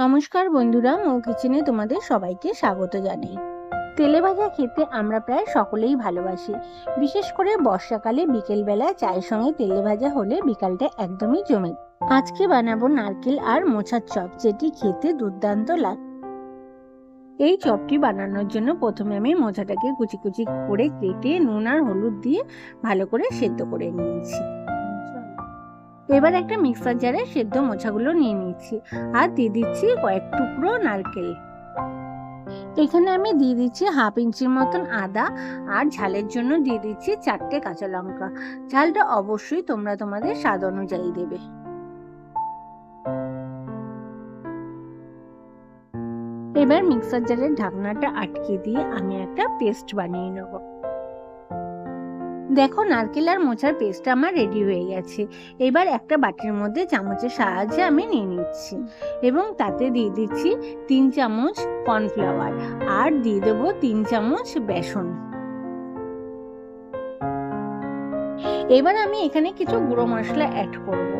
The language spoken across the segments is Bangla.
নমস্কার বন্ধুরা, মৌ কিচেনে তোমাদের সবাইকে স্বাগত জানাই। তেলে ভাজা খেতে আমরা প্রায় সকলেই ভালোবাসি। বিশেষ করে বর্ষাকালে বিকেলবেলা চায়ের সঙ্গে তেলে ভাজা হলে বিকালটা একদমই জমে। আজকে বানাবো নারকেল আর মোচার চপ, যেটি খেতে দুর্দান্ত লাগে। এই চপটি বানানোর জন্য প্রথমে আমি মোচাটাকে কুচি কুচি করে কেটে নুন আর হলুদ দিয়ে ভালো করে সেদ্ধ করে নিয়েছি। এবার একটা মিক্সার জারে সেদ্ধ মোচাগুলো নিয়ে নিচ্ছি আর দিয়ে দিচ্ছি কয়েক টুকরো নারকেল। এখানে আমি দিয়ে দিচ্ছি হাফ ইঞ্চির মতন আদা আর ঝালের জন্য দিয়ে দিচ্ছি 4টে কাঁচা লঙ্কা। ঝালটা অবশ্যই তোমরা তোমাদের স্বাদ অনুযায়ী দেবে। এবার মিক্সার জারের ঢাকনাটা আটকে দিয়ে আমি একটা পেস্ট বানিয়ে নেব। দেখো, নারকেল আর মোচার পেস্টটা আমার রেডি হয়ে গেছে। এবার একটা বাটির মধ্যে চামচের সাহায্যে আমি নিয়ে নিচ্ছি এবং তাতে দিয়ে দিচ্ছি 3 চামচ কর্নফ্লাওয়ার আর দিয়ে দেবো 3 চামচ বেসন। এবার আমি এখানে কিছু গুঁড়ো মশলা অ্যাড করব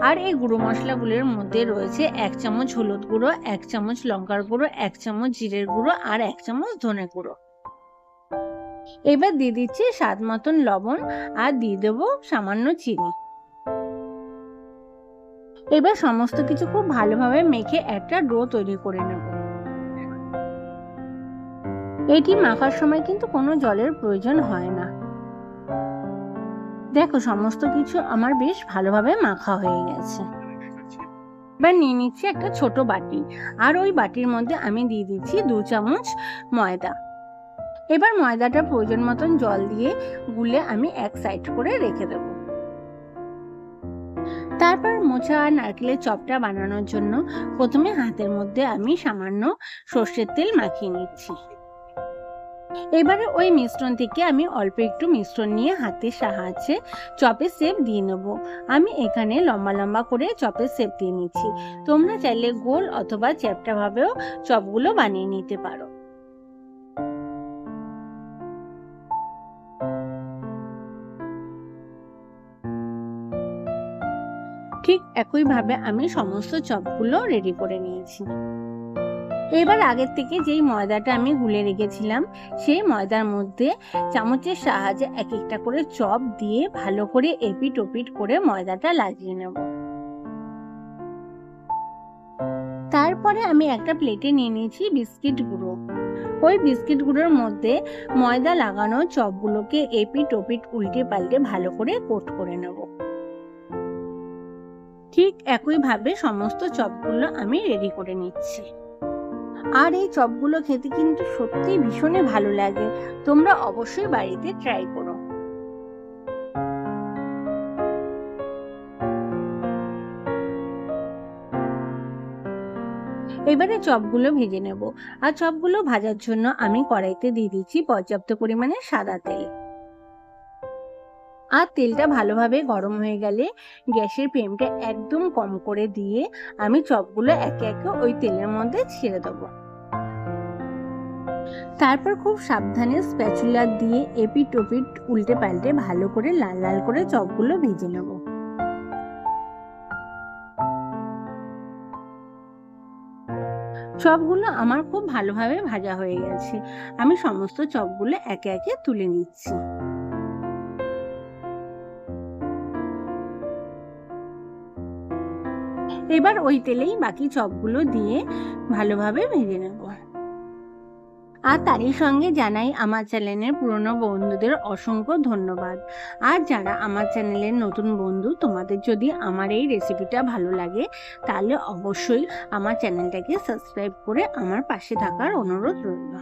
আর এই গুঁড়ো মশলাগুলোর মধ্যে রয়েছে 1 চামচ হলুদ গুঁড়ো, 1 চামচ লঙ্কার গুঁড়ো, 1 চামচ জিরের গুঁড়ো আর 1 চামচ ধনে গুঁড়ো। এবার দিয়ে দিচ্ছি স্বাদ মতন লবণ আর দিয়ে দেবো সামান্য চিনি। এবার সমস্ত কিছু খুব ভালোভাবে মেখে একটা ডো তৈরি করে নেব। এটি মাখার সময় কিন্তু কোনো জলের প্রয়োজন হয় না। দেখো, সমস্ত কিছু আমার বেশ ভালোভাবে মাখা হয়ে গেছে। এবার নিয়ে নিচ্ছি একটা ছোট বাটি আর ওই বাটির মধ্যে আমি দিয়ে দিচ্ছি 2 চামচ ময়দা। এবার ময়দাটা প্রয়োজন মতন জল দিয়ে গুলে আমি এক সাইড করে রেখে দেব। তারপর মোচা আর নারকেলের চপটা বানানোর জন্য প্রথমে হাতের মধ্যে আমি সামান্য সর্ষের তেল মাখিয়ে নিচ্ছি। এবারে ওই মিশ্রণ থেকে আমি অল্প একটু মিশ্রণ নিয়ে হাতের সাহায্যে চপের শেপ দিয়ে নেব। আমি এখানে লম্বা লম্বা করে চপের শেপ দিয়ে নিচ্ছি। তোমরা চাইলে গোল অথবা চ্যাপ্টা ভাবেও চপগুলো বানিয়ে নিতে পারো। ঠিক একইভাবে আমি সমস্ত চপগুলো রেডি করে নিয়েছি। এবার আগের থেকে যেই ময়দাটা আমি গুলে রেখেছিলাম সেই ময়দার মধ্যে চামচের সাহায্যে এক একটা করে চপ দিয়ে ভালো করে এপিট ওপিট করে ময়দাটা লাগিয়ে নেব। তারপরে আমি একটা প্লেটে নিয়ে নিয়েছি বিস্কিট গুঁড়ো। ওই বিস্কিট গুঁড়োর মধ্যে ময়দা লাগানো চপগুলোকে এপিট ওপিট উল্টে পাল্টে ভালো করে কোট করে নেব। ঠিক একইভাবে সমস্ত চপগুলো আমি রেডি করে নিচ্ছি। আর এই চপগুলো খেতে কিন্তু সত্যি ভীষণই ভালো লাগে। তোমরা অবশ্যই বাড়িতে ট্রাই করো। এবারে চপগুলো ভেজে নেব আর চপগুলো ভাজার জন্য আমি কড়াইতে দিয়ে দিচ্ছি পর্যাপ্ত পরিমাণে সাদা তেল। আর তেলটা ভালোভাবে গরম হয়ে গেলে গ্যাসের ফ্লেমটা একদম কম করে দিয়ে আমি চপগুলো একে একে ওই তেলের মধ্যে ছেড়ে দেবো। তারপর খুব সাবধানে স্প্যাচুলা দিয়ে এপিট ওপিট উল্টে পাল্টে ভালো করে লাল লাল করে চপগুলো ভেজে নেব। চপগুলো আমার খুব ভালোভাবে ভাজা হয়ে গেছে। আমি সমস্ত চপগুলো একে একে তুলে নিচ্ছি। এবার ওই তেলেই বাকি চপগুলো দিয়ে ভালোভাবে ভেজে নেব। আর তারই সঙ্গে জানাই আমার চ্যানেলের পুরনো বন্ধুদের অসংখ্য ধন্যবাদ। আর যারা আমার চ্যানেলের নতুন বন্ধু, তোমাদের যদি আমার এই রেসিপিটা ভালো লাগে তাহলে অবশ্যই আমার চ্যানেলটাকে সাবস্ক্রাইব করে আমার পাশে থাকার অনুরোধ রইল।